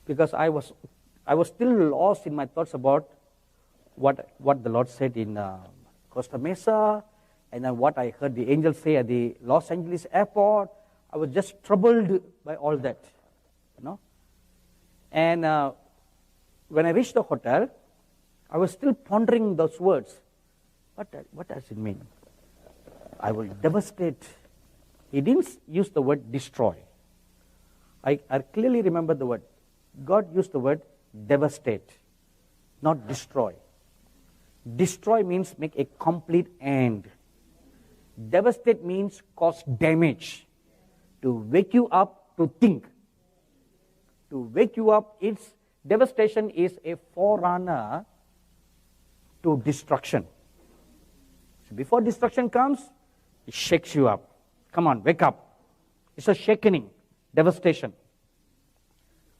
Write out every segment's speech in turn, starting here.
because I was still lost in my thoughts about what the Lord said in Costa Mesa, and then what I heard the angels say at the Los Angeles airport. I was just troubled by all that, And when I reached the hotel, I was still pondering those words. What does it mean? I will devastate. He didn't use the word destroy. I clearly remember the word. God used the word devastate, not destroy. Destroy means make a complete end. Devastate means cause damage. To wake you up to think. To wake you up, devastation is a forerunner to destruction. So before destruction comes, it shakes you up. Come on, wake up. It's a shaking, devastation.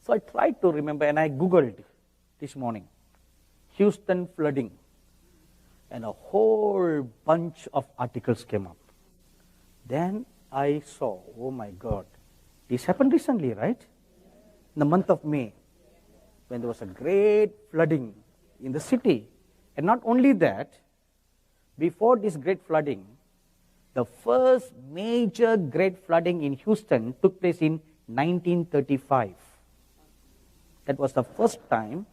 So I tried to remember, and I Googled this morning, Houston flooding. And a whole bunch of articles came up. Then I saw, oh my God, this happened recently, right? In the month of May, when there was a great flooding in the city. And not only that, before this great flooding, the first major great flooding in Houston took place in 1935. That was the first time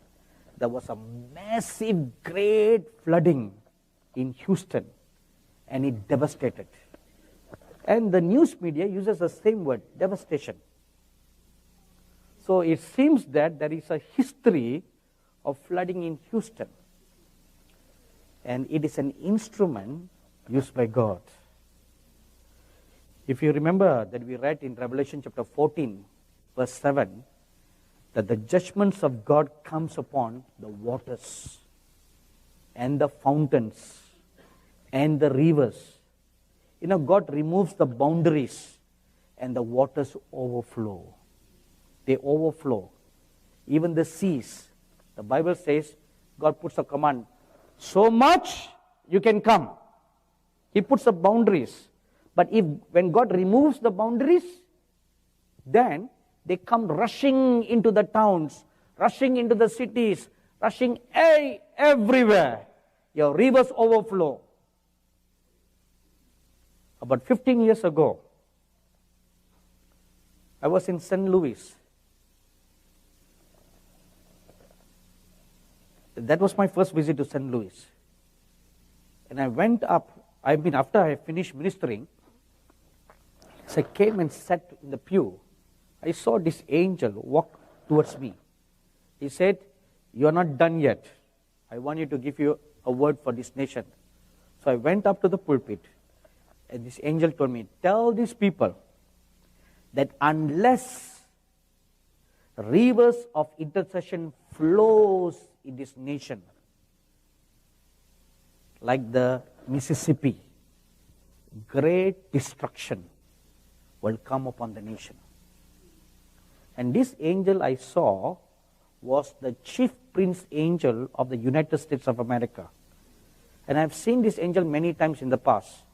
there was a massive great flooding in Houston, and it devastated. And the news media uses the same word, devastation. So it seems that there is a history of flooding in Houston. And it is an instrument used by God. If you remember that we read in Revelation chapter 14, verse 7, that the judgments of God comes upon the waters and the fountains and the rivers. God removes the boundaries and the waters overflow. They overflow. Even the seas. The Bible says God puts a command. So much you can come. He puts the boundaries. But when God removes the boundaries, then they come rushing into the towns, rushing into the cities, rushing everywhere. Your rivers overflow. About 15 years ago, I was in St. Louis. That was my first visit to St. Louis. And I went up, after I finished ministering, as I came and sat in the pew, I saw this angel walk towards me. He said, "You are not done yet. I want you to give you a word for this nation." So I went up to the pulpit, and this angel told me, "Tell these people that unless rivers of intercession flows in this nation, like the Mississippi, great destruction will come upon the nation." And this angel I saw was the chief prince angel of the United States of America. And I've seen this angel many times in the past,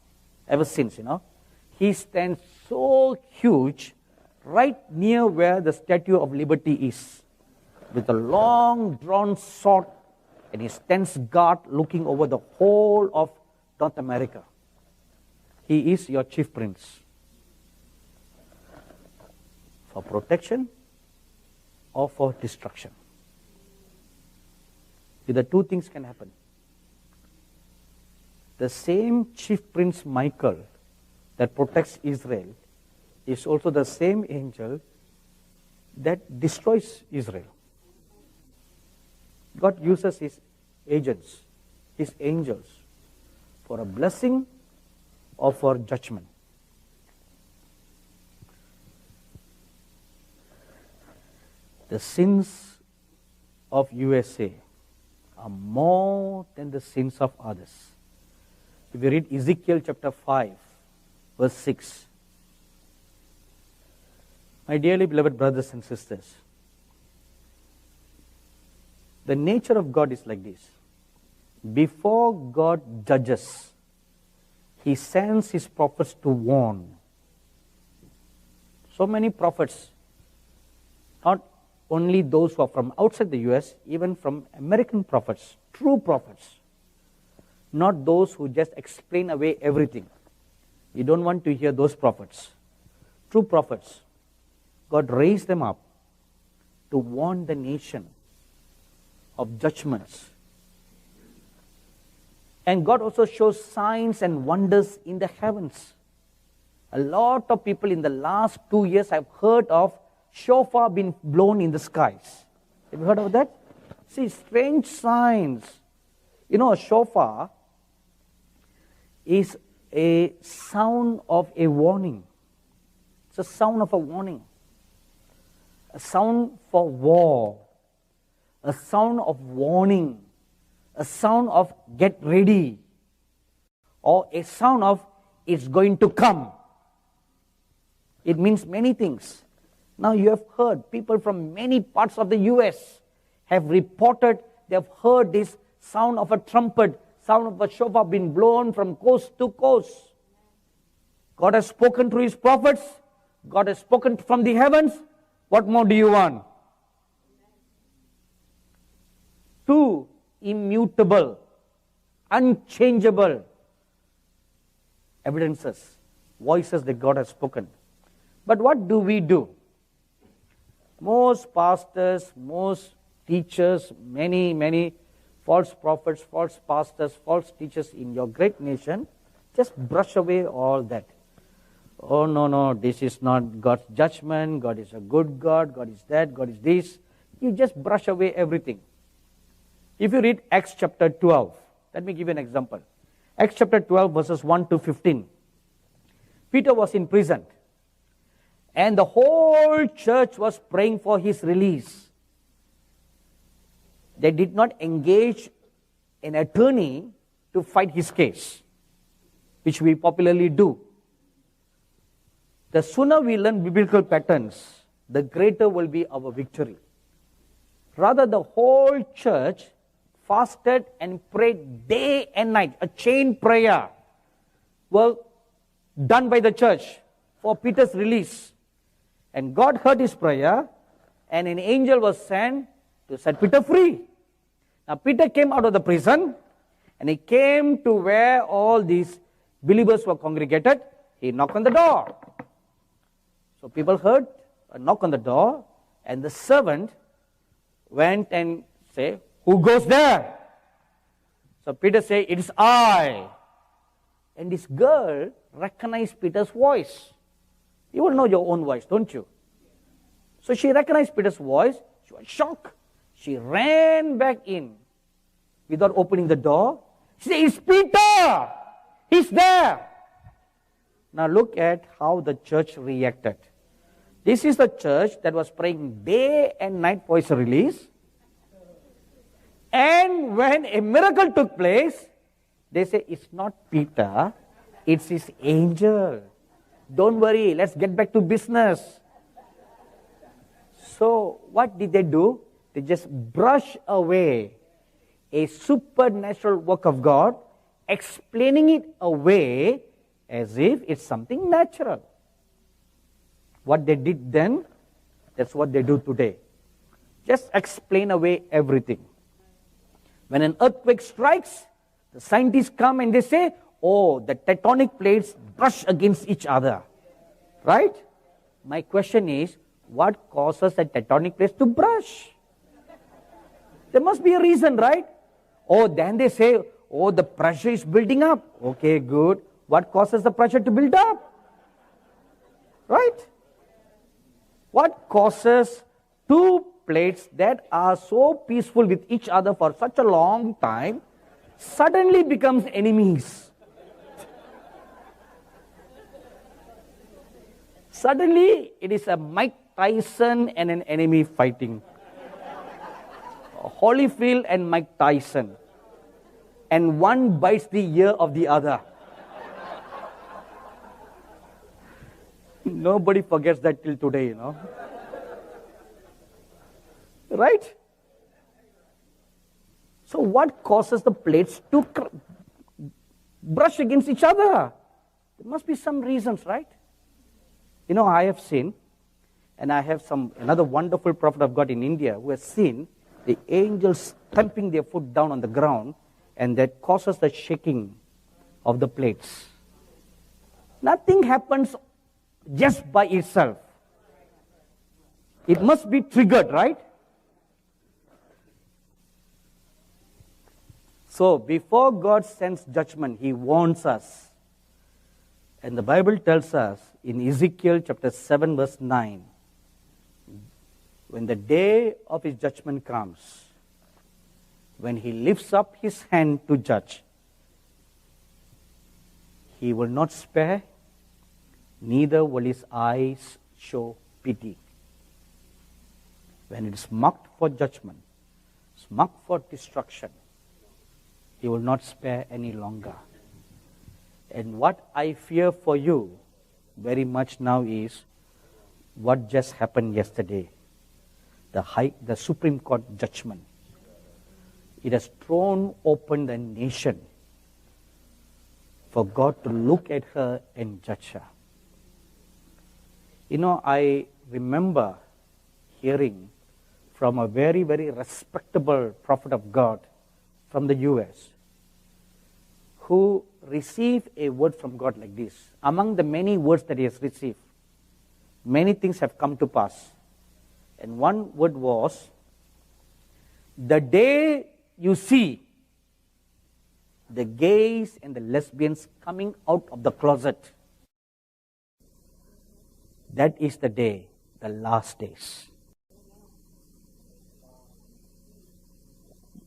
ever since, He stands so huge right near where the Statue of Liberty is, with a long drawn sword, and he stands guard looking over the whole of North America. He is your chief prince. For protection or for destruction. The two things can happen. The same chief prince Michael that protects Israel is also the same angel that destroys Israel. God uses his agents, his angels, for a blessing or for judgment. The sins of USA are more than the sins of others. If you read Ezekiel chapter 5, verse 6, my dearly beloved brothers and sisters, the nature of God is like this. Before God judges, He sends His prophets to warn. So many prophets, not only those who are from outside the US, even from American prophets, true prophets, not those who just explain away everything. You don't want to hear those prophets. True prophets, God raised them up to warn the nation of judgments. And God also shows signs and wonders in the heavens. A lot of people in the last 2 years have heard of shofar being blown in the skies. Have you heard of that? See, strange signs. You know, a shofar is a sound of a warning. It's a sound of a warning. A sound for war. A sound of warning. A sound of get ready. Or a sound of it's going to come. It means many things. Now you have heard, people from many parts of the US have reported they have heard this sound of a trumpet, sound of a shofar being blown from coast to coast. God has spoken through His prophets. God has spoken from the heavens. What more do you want? Two immutable, unchangeable evidences, voices that God has spoken. But what do? Most pastors, most teachers, many false prophets, false pastors, false teachers in your great nation just brush away all that. Oh, no, this is not God's judgment. God is a good God. God is that. God is this. You just brush away everything. If you read Acts chapter 12, let me give you an example. Acts chapter 12 verses 1 to 15. Peter was in prison. And the whole church was praying for his release. They did not engage an attorney to fight his case, which we popularly do. The sooner we learn biblical patterns, the greater will be our victory. Rather, the whole church fasted and prayed day and night. A chain prayer was done by the church for Peter's release. And God heard his prayer, and an angel was sent to set Peter free. Now Peter came out of the prison, and he came to where all these believers were congregated. He knocked on the door. So people heard a knock on the door, and the servant went and said, "Who goes there?" So Peter said, "It is I." And this girl recognized Peter's voice. You will know your own voice, don't you? So she recognized Peter's voice. She was shocked. She ran back in without opening the door. She said, "It's Peter! He's there!" Now look at how the church reacted. This is the church that was praying day and night for his release. And when a miracle took place, they say, "It's not Peter, it's his angel. Don't worry, let's get back to business." So what did they do? They just brush away a supernatural work of God, explaining it away as if it's something natural. What they did then, that's what they do today. Just explain away everything. When an earthquake strikes, the scientists come and they say, "Oh, the tectonic plates brush against each other." Right? My question is, what causes the tectonic plates to brush? There must be a reason, right? Oh, then they say, "Oh, the pressure is building up." Okay, good. What causes the pressure to build up? Right? What causes two plates that are so peaceful with each other for such a long time suddenly becomes enemies? Suddenly, it is a Mike Tyson and an enemy fighting. Holyfield and Mike Tyson. And one bites the ear of the other. Nobody forgets that till today, you know. Right? So what causes the plates to brush against each other? There must be some reasons, right? You know, I have seen And I have another wonderful prophet of God in India who has seen the angels stamping their foot down on the ground, and that causes the shaking of the plates. Nothing happens just by itself. It must be triggered, right? So before God sends judgment, He warns us. And the Bible tells us in Ezekiel chapter 7 verse 9, when the day of His judgment comes, when He lifts up His hand to judge, He will not spare, neither will His eyes show pity. When it is marked for judgment, it's marked for destruction, He will not spare any longer. And what I fear for you very much now is what just happened yesterday. The Supreme Court judgment. It has thrown open the nation for God to look at her and judge her. You know, I remember hearing from a very, very respectable prophet of God from the US who received a word from God like this. Among the many words that he has received, many things have come to pass. And one word was, the day you see the gays and the lesbians coming out of the closet, that is the day, the last days.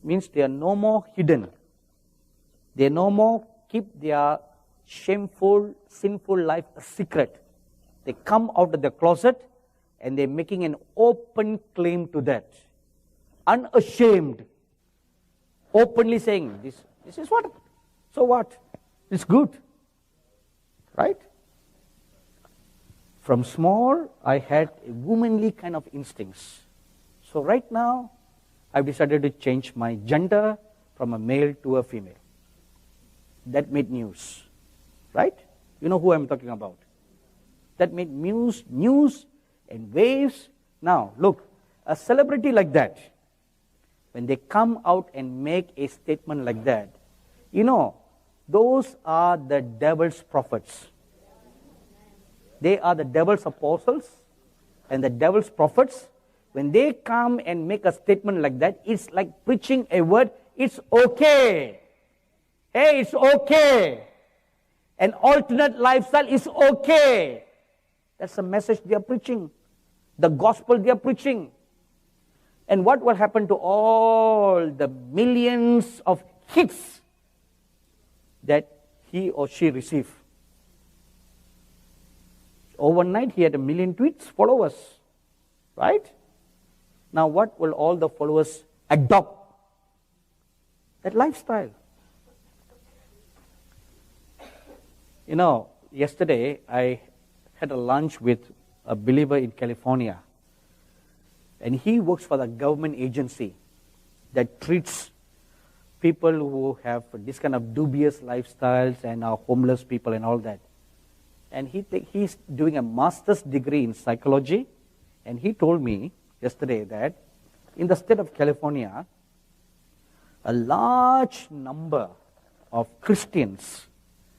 Means they are no more hidden. They no more keep their shameful, sinful life a secret. They come out of the closet and they're making an open claim to that. Unashamed. Openly saying, this is what? So what? It's good. Right? From small, I had a womanly kind of instincts. So right now, I've decided to change my gender from a male to a female. That made news. Right? You know who I'm talking about. That made news and waves. Now, look, a celebrity like that, when they come out and make a statement like that, you know, those are the devil's prophets. They are the devil's apostles and the devil's prophets. When they come and make a statement like that, it's like preaching a word, it's okay. Hey, it's okay. An alternate lifestyle is okay. That's the message they are preaching. The gospel they are preaching. And what will happen to all the millions of hits that he or she received? Overnight, he had 1 million tweets, followers. Right? Now, what will all the followers adopt? That lifestyle. You know, yesterday I had a lunch with a believer in California. And he works for the government agency that treats people who have this kind of dubious lifestyles and are homeless people and all that. And he's doing a master's degree in psychology. And he told me yesterday that in the state of California, a large number of Christians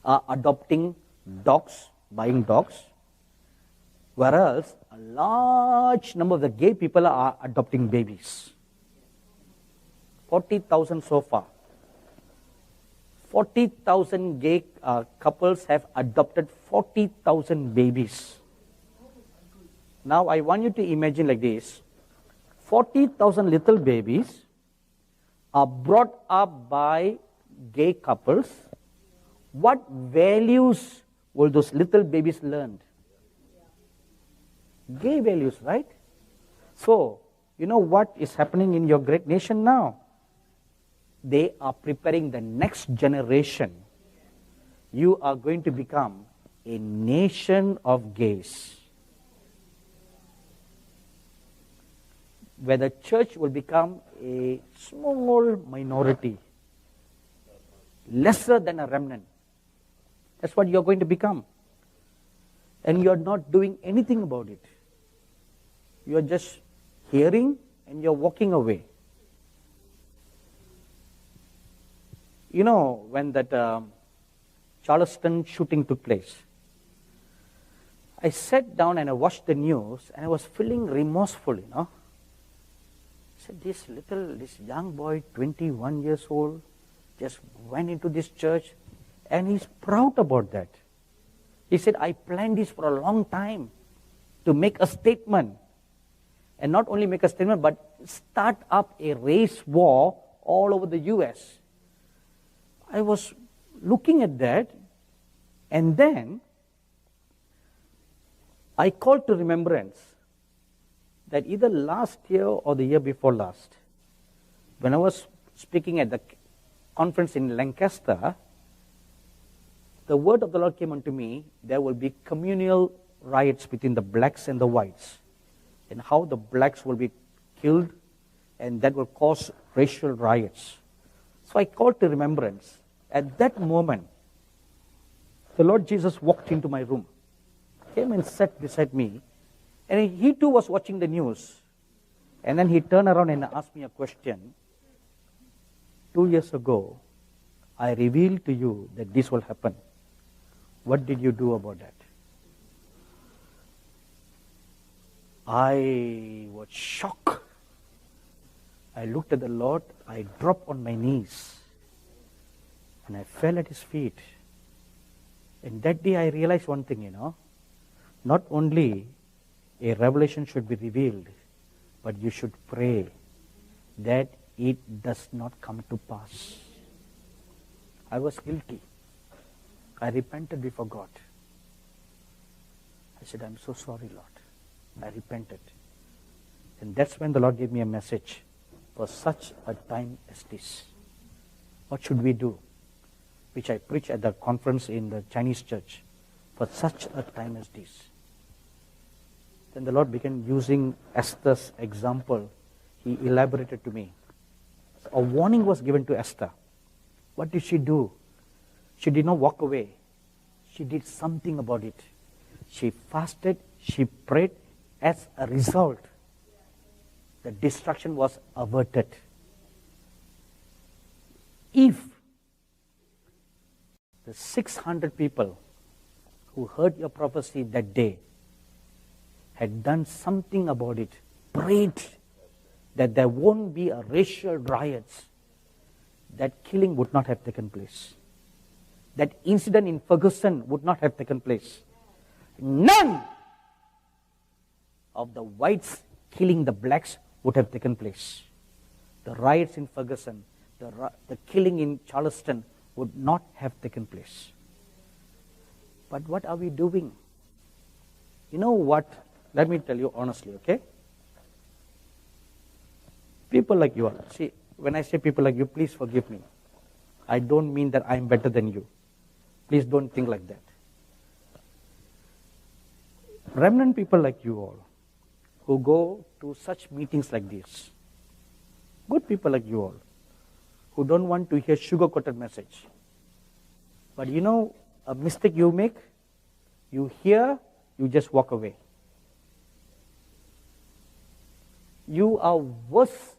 are adopting dogs, buying dogs, whereas a large number of the gay people are adopting babies. 40,000 so far. 40,000 gay couples have adopted 40,000 babies. Now I want you to imagine like this. 40,000 little babies are brought up by gay couples. What values will those little babies learn? Gay values, right? So, you know what is happening in your great nation now? They are preparing the next generation. You are going to become a nation of gays, where the church will become a small minority, lesser than a remnant. That's what you're going to become. And you're not doing anything about it. You are just hearing and you're walking away. You know, when that Charleston shooting took place, I sat down and I watched the news and I was feeling remorseful, you know. I said, this young boy, 21 years old, just went into this church and he's proud about that. He said, I planned this for a long time to make a statement. And not only make a statement, but start up a race war all over the US. I was looking at that, and then I called to remembrance that either last year or the year before last, when I was speaking at the conference in Lancaster, the word of the Lord came unto me, there will be communal riots between the blacks and the whites, and how the blacks will be killed, and that will cause racial riots. So I called to remembrance. At that moment, the Lord Jesus walked into my room, came and sat beside me, and he too was watching the news. And then he turned around and asked me a question. 2 years ago, I revealed to you that this will happen. What did you do about that? I was shocked. I looked at the Lord, I dropped on my knees, and I fell at his feet. And that day I realized one thing, you know, not only a revelation should be revealed, but you should pray that it does not come to pass. I was guilty. I repented before God. I said, I'm so sorry, Lord. I repented. And that's when the Lord gave me a message. For such a time as this, what should we do? Which I preached at the conference in the Chinese church. For such a time as this. Then the Lord began using Esther's example. He elaborated to me. A warning was given to Esther. What did she do? She did not walk away. She did something about it. She fasted, she prayed. As a result, the destruction was averted. If the 600 people who heard your prophecy that day had done something about it, prayed that there won't be a racial riots, that killing would not have taken place. That incident in Ferguson would not have taken place. None of the whites killing the blacks would have taken place. The riots in Ferguson, the killing in Charleston would not have taken place. But what are we doing? You know what? Let me tell you honestly, okay? People like you are. See, when I say people like you, please forgive me. I don't mean that I'm better than you. Please don't think like that. Remnant people like you all, who go to such meetings like this, good people like you all, who don't want to hear sugar-coated message. But you know a mistake you make? You hear, you just walk away. You are worse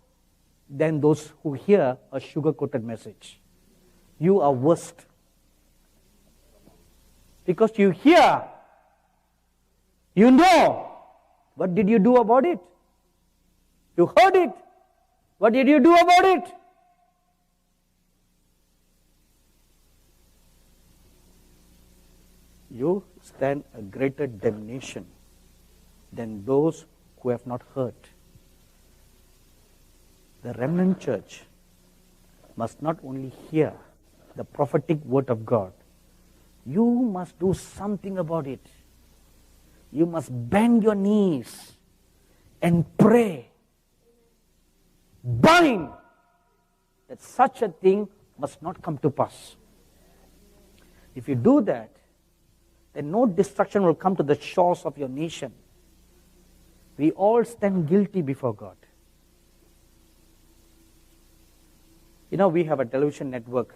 than those who hear a sugar-coated message. You are worst. Because you hear, you know, what did you do about it? You heard it. What did you do about it? You stand a greater damnation than those who have not heard. The remnant church must not only hear the prophetic word of God, you must do something about it. You must bend your knees and pray. Bind that such a thing must not come to pass. If you do that, then no destruction will come to the shores of your nation. We all stand guilty before God. You know, we have a television network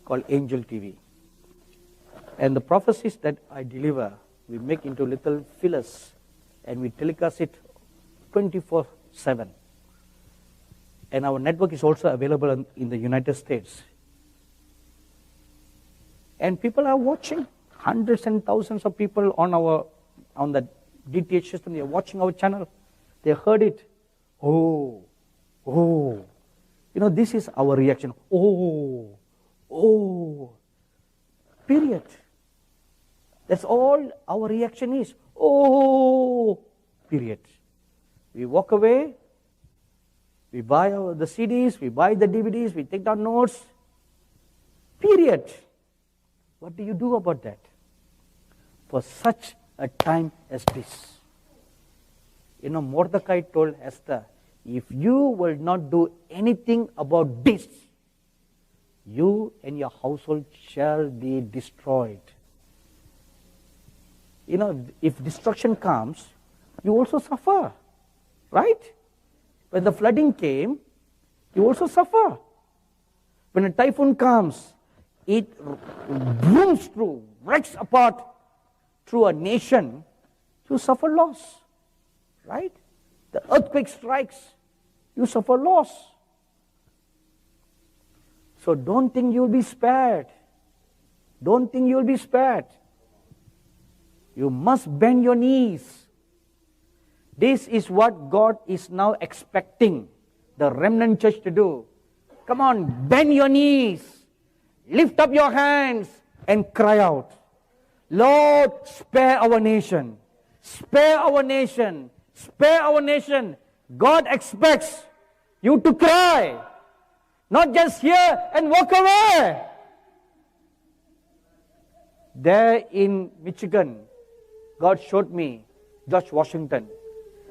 called Angel TV. And the prophecies that I deliver, we make into little fillers and we telecast it 24/7. And our network is also available in the United States. And people are watching, hundreds and thousands of people on the DTH system, they are watching our channel. They heard it. Oh. This is our reaction. Oh. Period. That's all our reaction is. Oh. Period. We walk away. We buy the CDs. We buy the DVDs. We take down notes. Period. What do you do about that? For such a time as this. Mordecai told Esther, if you will not do anything about this, you and your household shall be destroyed. If destruction comes, you also suffer. Right? When the flooding came, you also suffer. When a typhoon comes, it brooms through, wrecks apart through a nation, you suffer loss. Right? The earthquake strikes, you suffer loss. So don't think you'll be spared. Don't think you'll be spared. You must bend your knees. This is what God is now expecting the remnant church to do. Come on, bend your knees. Lift up your hands and cry out. Lord, spare our nation. Spare our nation. Spare our nation. God expects you to cry. Not just hear and walk away. There in Michigan, God showed me George Washington.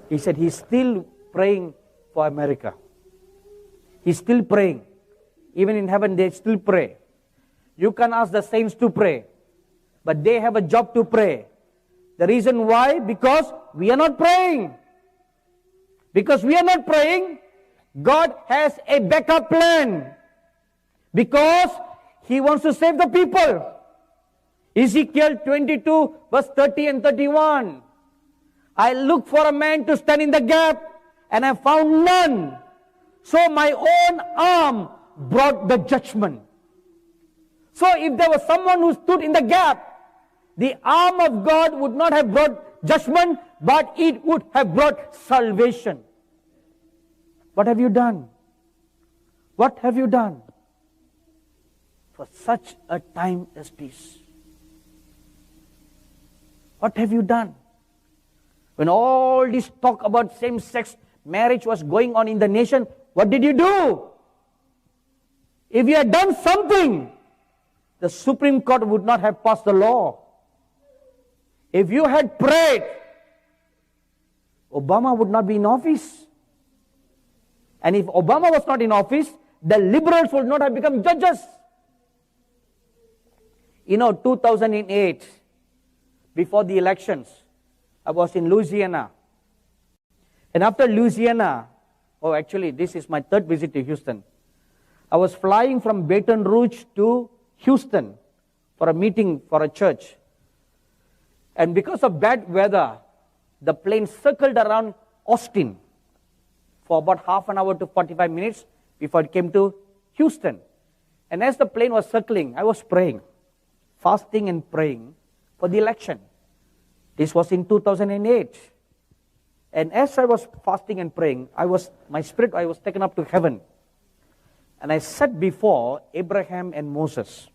He said he's still praying for America. He's still praying. Even in heaven, they still pray. You can ask the saints to pray, but they have a job to pray. The reason why? Because we are not praying. Because we are not praying, God has a backup plan. Because He wants to save the people. Ezekiel 22 verse 30 and 31. I looked for a man to stand in the gap, and I found none. So my own arm brought the judgment. So if there was someone who stood in the gap, the arm of God would not have brought judgment, but it would have brought salvation. What have you done? What have you done for such a time as this? What have you done? When all this talk about same-sex marriage was going on in the nation, what did you do? If you had done something, the Supreme Court would not have passed the law. If you had prayed, Obama would not be in office. And if Obama was not in office, the liberals would not have become judges. 2008, before the elections, I was in Louisiana. And after Louisiana, actually this is my third visit to Houston. I was flying from Baton Rouge to Houston for a meeting for a church. And because of bad weather, the plane circled around Austin for about half an hour to 45 minutes before it came to Houston. And as the plane was circling, I was praying, fasting and praying for the election. This was in 2008. And as I was fasting and praying, I was taken up to heaven. And I sat before Abraham and Moses.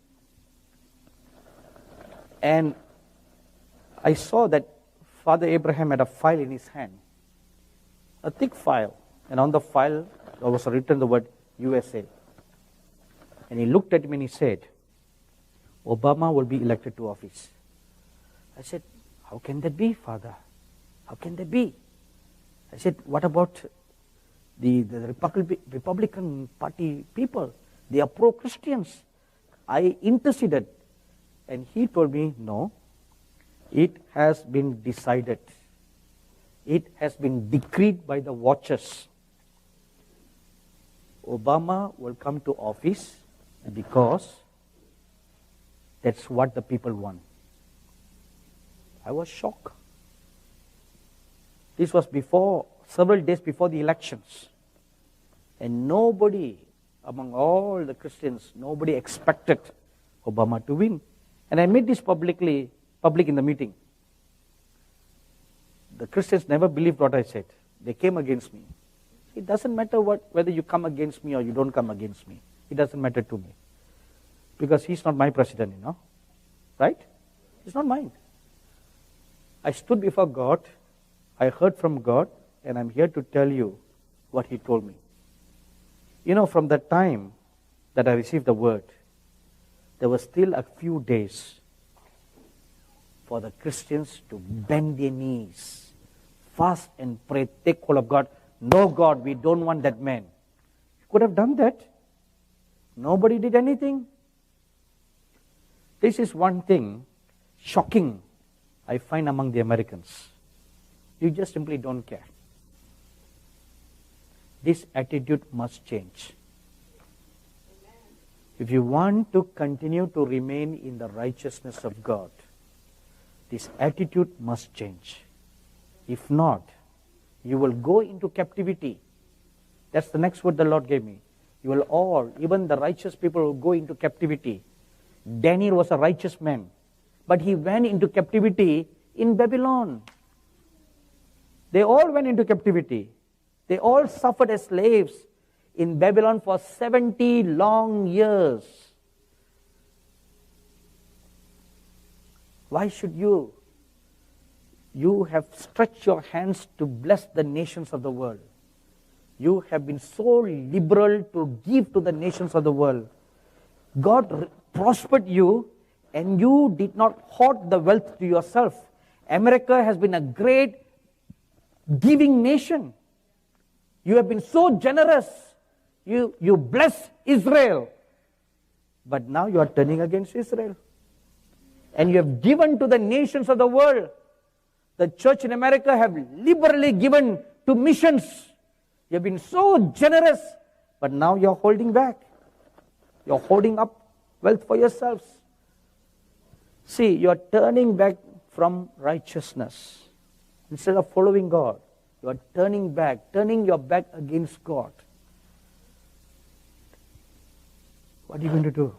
And I saw that Father Abraham had a file in his hand, a thick file. And on the file, there was written the word USA. And he looked at me and he said, Obama will be elected to office. I said, how can that be, Father? How can that be? I said, what about the Republican Party people? They are pro-Christians. I interceded. And he told me, no, it has been decided. It has been decreed by the watchers. Obama will come to office because that's what the people want. I was shocked. This was before, several days before the elections. And nobody, among all the Christians, nobody expected Obama to win. And I made this public in the meeting. The Christians never believed what I said. They came against me. It doesn't matter whether you come against me or you don't come against me. It doesn't matter to me. Because he's not my president, Right? He's not mine. I stood before God, I heard from God, and I'm here to tell you what he told me. From the time that I received the word, there were still a few days for the Christians to bend their knees, fast and pray, take hold of God. No, God, we don't want that man. You could have done that. Nobody did anything. This is one thing shocking I find among the Americans. You just simply don't care. This attitude must change. If you want to continue to remain in the righteousness of God, this attitude must change. If not, you will go into captivity. That's the next word the Lord gave me. You will all, even the righteous people, will go into captivity. Daniel was a righteous man, but he went into captivity in Babylon. They all went into captivity. They all suffered as slaves in Babylon for 70 long years. Why should you? You have stretched your hands to bless the nations of the world. You have been so liberal to give to the nations of the world. God prospered you, and you did not hoard the wealth to yourself. America has been a great giving nation. You have been so generous. You bless Israel. But now you are turning against Israel. And you have given to the nations of the world. The church in America have liberally given to missions. You have been so generous, but now you are holding back. You are holding up wealth for yourselves. See, you are turning back from righteousness. Instead of following God, you are turning your back against God. What are you going to do?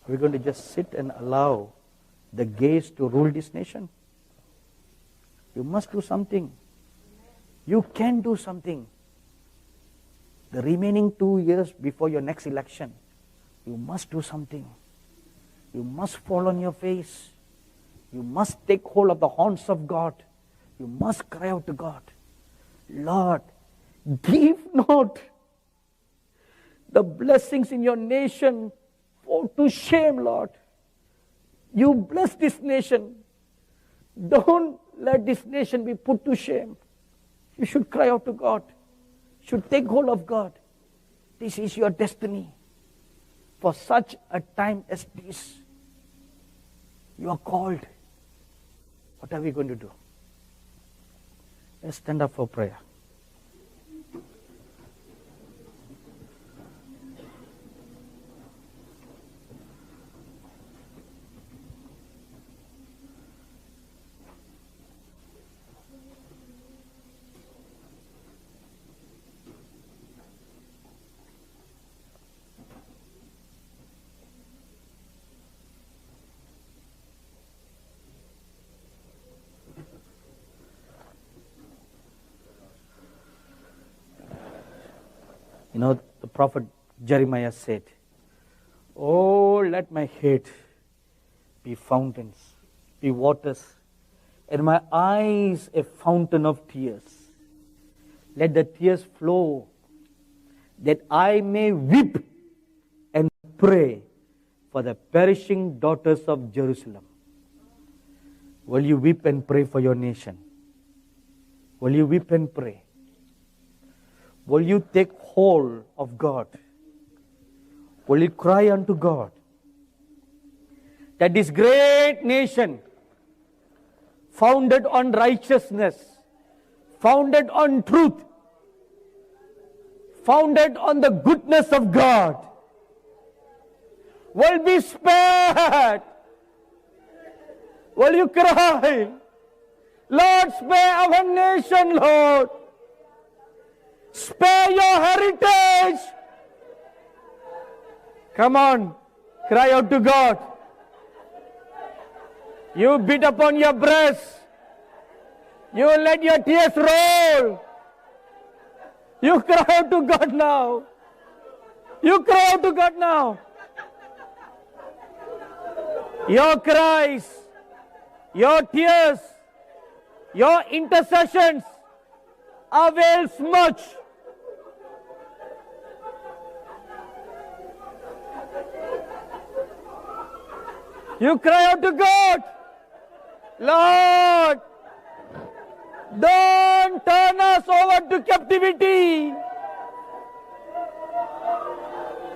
Are we going to just sit and allow the gays to rule this nation? You must do something. You can do something. The remaining 2 years before your next election, you must do something. You must fall on your face. You must take hold of the horns of God. You must cry out to God, Lord, give not the blessings in your nation to shame, Lord. You bless this nation. Don't let this nation be put to shame. You should cry out to God. You should take hold of God. This is your destiny. For such a time as this, you are called. What are we going to do? Let's stand up for prayer. The prophet Jeremiah said, oh, let my head be fountains, be waters, and my eyes a fountain of tears. Let the tears flow, that I may weep and pray for the perishing daughters of Jerusalem. Will you weep and pray for your nation? Will you weep and pray? Will you take hold of God? Will you cry unto God that this great nation, founded on righteousness, founded on truth, founded on the goodness of God, will be spared? Will you cry? Lord, spare our nation, Lord. Spare your heritage. Come on, cry out to God. You beat upon your breast. You let your tears roll. You cry out to God now. You cry out to God now. Your cries, your tears, your intercessions avails much. You cry out to God. Lord, don't turn us over to captivity.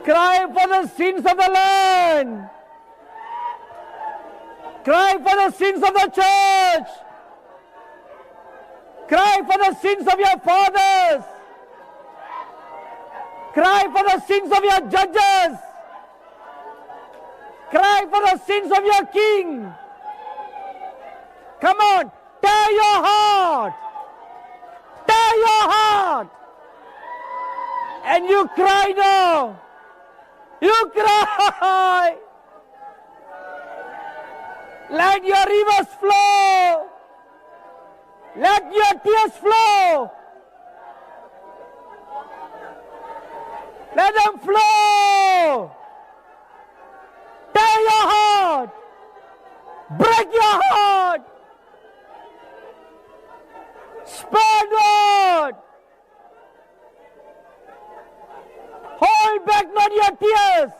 Cry for the sins of the land. Cry for the sins of the church. Cry for the sins of your fathers. Cry for the sins of your judges. Cry for the sins of your king. Come on, tear your heart. Tear your heart. And you cry now. You cry. Let your rivers flow. Let your tears flow. Let them flow. Tear your heart. Break your heart. Spare not. Hold back not your tears.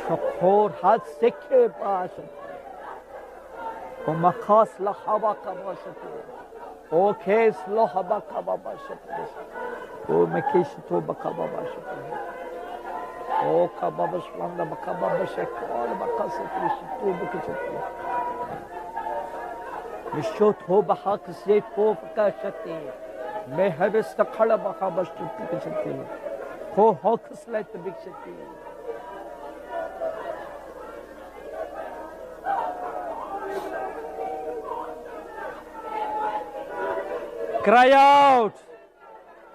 Shakor had seke pasat. O makas la hava kabasat. O kes lo hava kabasat. O mekish to bakabasat. O kababas wanda bakabasat. All bakasat to bakasat. Mishot ho bahak se to bakasat. Mehabes takhala bakabas to bakasat. Ho hokus let the big city. Cry out.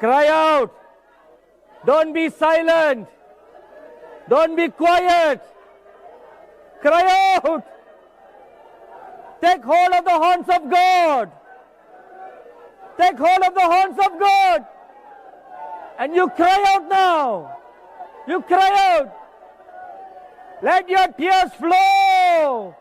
Cry out. Don't be silent. Don't be quiet. Cry out. Take hold of the horns of God. Take hold of the horns of God. And you cry out now. You cry out. Let your tears flow.